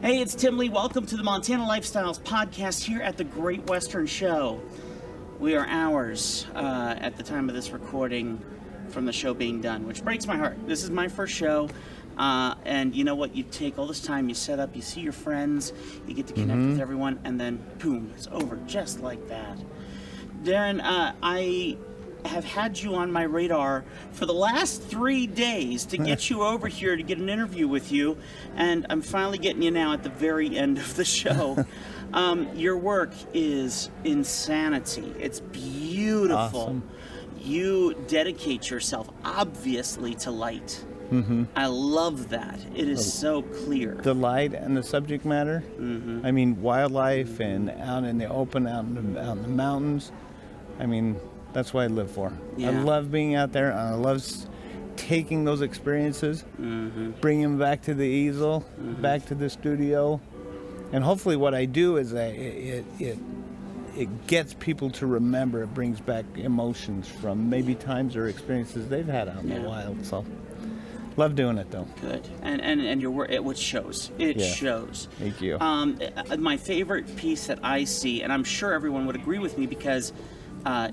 Hey, it's Tim Lee. Welcome to the Montana Lifestyles podcast here at the Great Western Show. We are hours at the time of this recording from the show being done, which breaks my heart. This is my first show, and you know what? You take all this time, you set up, you see your friends, you get to connect with everyone, and then boom, it's over just like that. Daren, I have had you on my radar for the last 3 days to get you over here to get an interview with you, and I'm finally getting you now at the very end of the show. Your work is insanity. It's beautiful. Awesome. You dedicate yourself, obviously, to light. I love that. It is so clear. The light and the subject matter. I mean, wildlife and out in the open, out in the mountains. I mean, that's what I live for. Yeah. I love being out there, and I love taking those experiences, bringing them back to the easel, back to the studio, and hopefully what I do is it gets people to remember. It brings back emotions from maybe times or experiences they've had out in the wild. So, love doing it though. Good, and your work, it shows. It shows. Thank you. My favorite piece that I see, and I'm sure everyone would agree with me, because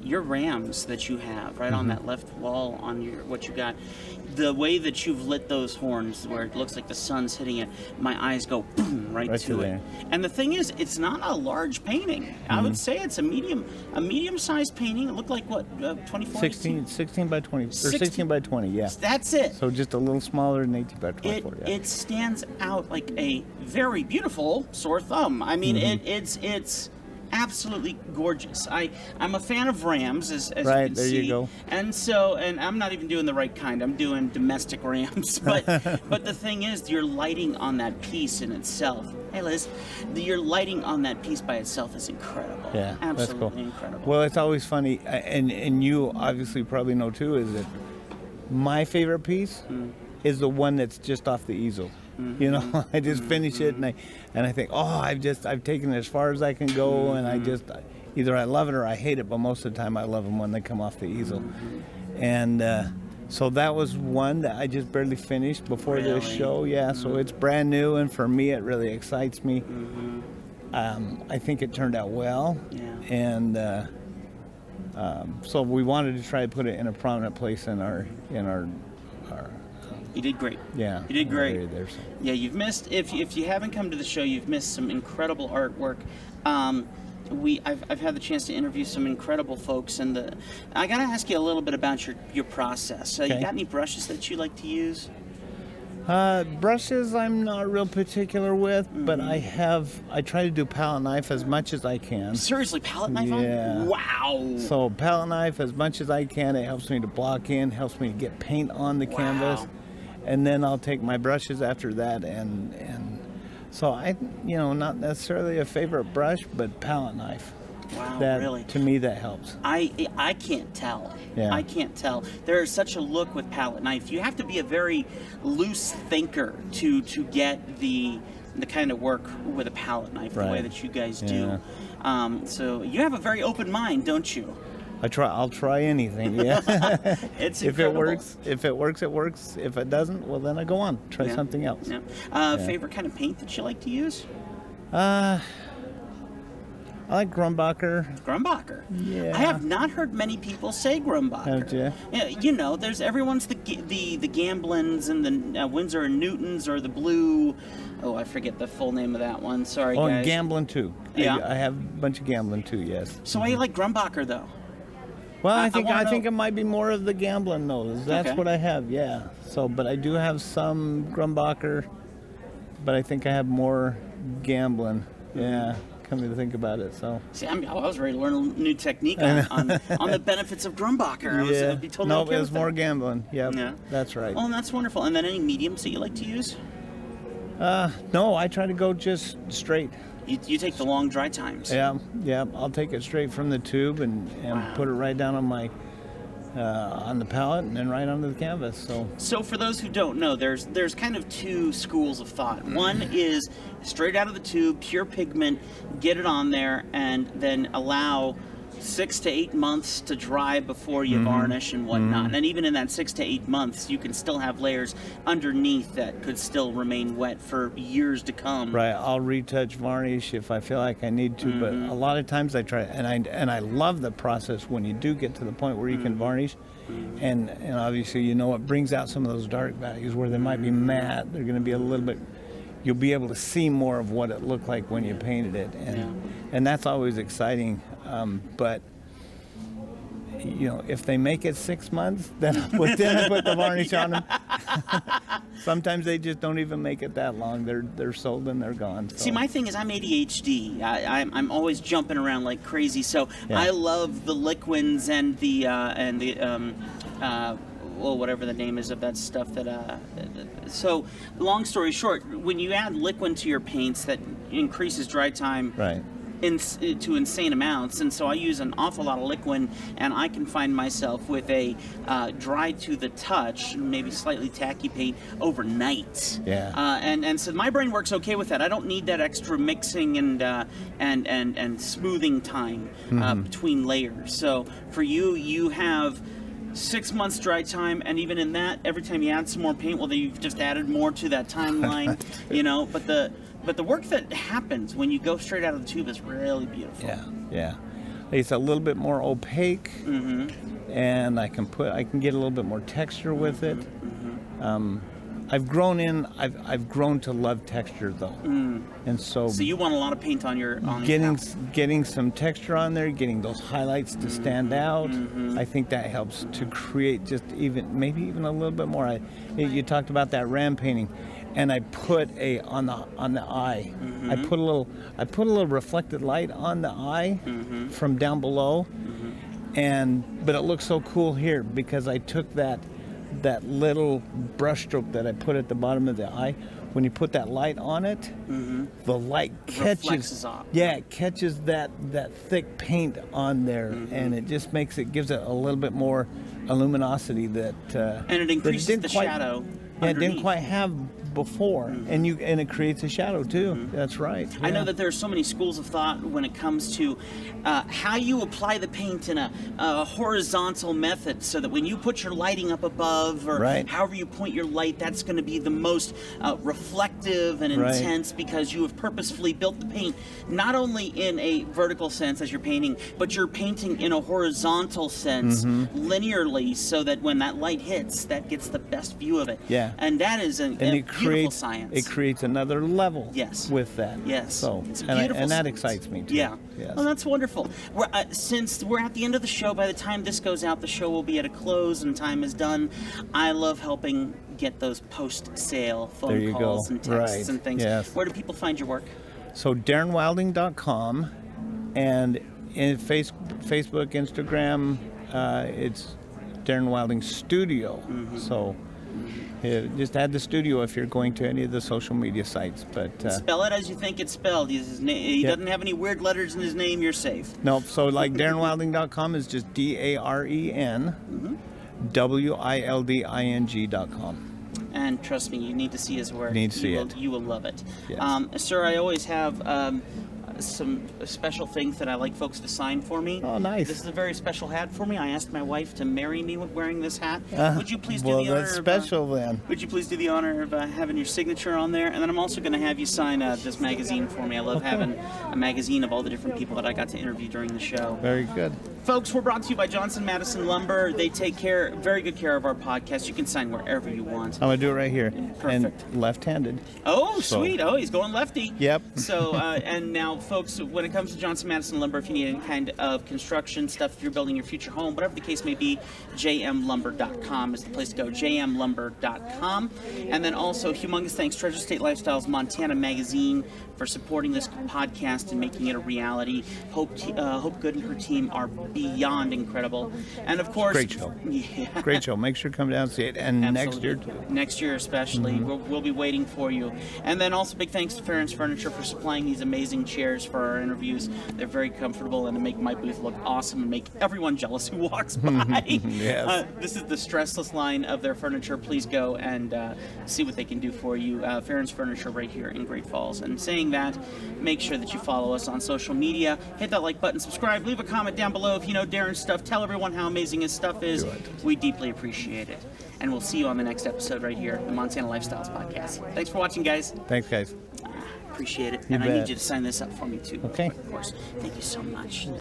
your rams that you have right on that left wall on what you got, the way that you've lit those horns where it looks like the sun's hitting it, my eyes go boom right to it. And the thing is, it's not a large painting. I would say it's a medium-sized painting. It looked like what, 24? 16 by 20 or 16 by 20. Yeah. That's it. So just a little smaller than 18 by 24. It stands out like a very beautiful sore thumb. I mean, it's absolutely gorgeous. I'm a fan of rams, as you can see. There you go. And I'm not even doing the right kind. I'm doing domestic rams. But the thing is, your lighting on that piece in itself. Hey, Liz, your lighting on that piece by itself is incredible. Yeah, absolutely that's cool. Incredible. Well, it's always funny, and you obviously probably know too, is that my favorite piece is the one that's just off the easel. You know, I just finish it and I think, oh, I've taken it as far as I can go, and either I love it or I hate it, but most of the time I love them when they come off the easel. And so that was one that I just barely finished before this show. Yeah, so it's brand new, and for me it really excites me. I think it turned out well, and so we wanted to try to put it in a prominent place in our. You did great. Yeah. You did great. There, so. Yeah, you've missed, if you haven't come to the show, you've missed some incredible artwork. I've had the chance to interview some incredible folks, and I got to ask you a little bit about your process. Okay. You got any brushes that you like to use? Brushes I'm not real particular with, but I try to do palette knife as much as I can. Seriously, palette knife on? Wow. So palette knife as much as I can. It helps me to block in, helps me to get paint on the canvas. And then I'll take my brushes after that, and so not necessarily a favorite brush, but palette knife. Wow, really? To me, that helps. I can't tell. Yeah. I can't tell. There is such a look with palette knife. You have to be a very loose thinker to get the kind of work with a palette knife the way that you guys do. So you have a very open mind, don't you? I'll try anything. Yeah. It's if incredible. it works, it works. If it doesn't, well then I go on, try something else. Favorite kind of paint that you like to use? I like Grumbacher. Grumbacher. Yeah. I have not heard many people say Grumbacher. Have you? Yeah, you know, everyone's the Gamblins and the Winsor and Newtons, or the blue. Oh, I forget the full name of that one. Sorry, guys. And Gamblin too. Yeah. I have a bunch of Gamblin too. Yes. So why do you like Grumbacher though? Well, I think it might be more of the Gamblin nose. That's what I have. Yeah. So, but I do have some Grumbacher, but I think I have more Gamblin. Yeah. Come to think about it, so. See, I was ready to learn a new technique on the benefits of Grumbacher. I'd be totally okay it was with more that. Gamblin. Yep. Yeah, that's right. Oh, and that's wonderful. And then any mediums that you like to use? No, I try to go just straight. You take the long dry times. Yeah. I'll take it straight from the tube and put it right down on my on the palette and then right onto the canvas. So for those who don't know, there's kind of two schools of thought. One is straight out of the tube, pure pigment, get it on there, and then allow 6 to 8 months to dry before you varnish and whatnot. And even in that 6 to 8 months, you can still have layers underneath that could still remain wet for years to come. Right, I'll retouch varnish if I feel like I need to, but a lot of times I try, and I love the process when you do get to the point where you can varnish, and obviously it brings out some of those dark values where they might be matte. They're going to be a little bit. You'll be able to see more of what it looked like when you painted it, and that's always exciting. But if they make it 6 months, then I put the varnish on them. Sometimes they just don't even make it that long. They're sold and they're gone. So. See, my thing is I'm ADHD. I'm always jumping around like crazy. So I love the liquids and the whatever the name is of that stuff so long story short, when you add liquid to your paints, that increases dry time to insane amounts, and so I use an awful lot of liquid, and I can find myself with a dry to the touch, maybe slightly tacky paint overnight. And so my brain works okay with that. I don't need that extra mixing and smoothing time between layers. So for you have 6 months dry time, and even in that, every time you add some more paint, well, you've just added more to that timeline, But the work that happens when you go straight out of the tube is really beautiful. Yeah. It's a little bit more opaque, and I can get a little bit more texture with it. I've grown to love texture though, and so you want a lot of paint on your getting some texture on there, getting those highlights to stand out. I think that helps to create just maybe even a little bit more. You talked about that ram painting, and I put on the eye. I put a little reflected light on the eye from down below, but it looks so cool here because I took that little brush stroke that I put at the bottom of the eye. When you put that light on it, the light catches. It catches that thick paint on there, and it just gives it a little bit more luminosity that. And it increases the shadow. It didn't quite have before, and it creates a shadow too. That's right. Yeah. I know that there are so many schools of thought when it comes to how you apply the paint in a horizontal method, so that when you put your lighting up above, or however you point your light, that's going to be the most reflective and intense, because you have purposefully built the paint not only in a vertical sense as you're painting, but you're painting in a horizontal sense linearly, so that when that light hits, that gets the best view of it. And that is a beautiful science. It creates another level with that. So it's beautiful and that excites me too. Yes. Oh, that's wonderful. Since we're at the end of the show, by the time this goes out, the show will be at a close and time is done. I love helping get those post-sale phone calls and texts and things. Where do people find your work? So DarenWilding.com, and in Facebook, Instagram, it's Daren Wilding Studio. So just add the studio if you're going to any of the social media sites. But spell it as you think it's spelled. He doesn't have any weird letters in his name. You're safe. Nope. So like DarenWilding.com is just DarenWilding.com. And trust me, you need to see his work. You will love it. Yes. Sir, I always have some special things that I like folks to sign for me. Oh, nice. This is a very special hat for me. I asked my wife to marry me with wearing this hat. Would you please do the honor that's special then. Would you please do the honor of having your signature on there? And then I'm also going to have you sign this magazine for me. I love having a magazine of all the different people that I got to interview during the show. Very good. Folks, we're brought to you by Johnson Madison Lumber. They take very good care of our podcast. You can sign wherever you want. I'm going to do it right here. Perfect. And left-handed. Oh, sweet. Oh, he's going lefty. Yep. So, and now, folks, when it comes to Johnson Madison Lumber, if you need any kind of construction stuff, if you're building your future home, whatever the case may be, jmlumber.com is the place to go, jmlumber.com. And then also, humongous thanks, Treasure State Lifestyles Montana Magazine, for supporting this podcast and making it a reality. Hope Good and her team are beyond incredible. And of course, great show. Great show. Make sure to come down and see it. And next year too. Next year especially. We'll be waiting for you. And then also big thanks to Farron's Furniture for supplying these amazing chairs chairs for our interviews. They're very comfortable and to make my booth look awesome and make everyone jealous who walks by. Yes. This is the Stressless line of their furniture. Please go and see what they can do for you. Farron's Furniture right here in Great Falls. And saying that, make sure that you follow us on social media. Hit that like button, subscribe, leave a comment down below if you know Daren's stuff. Tell everyone how amazing his stuff is. We deeply appreciate it. And we'll see you on the next episode right here, the Montana Lifestyles Podcast. Thanks for watching, guys. Thanks, guys. Appreciate it. You and bet. I need you to sign this up for me, too. Okay. Of course. Thank you so much.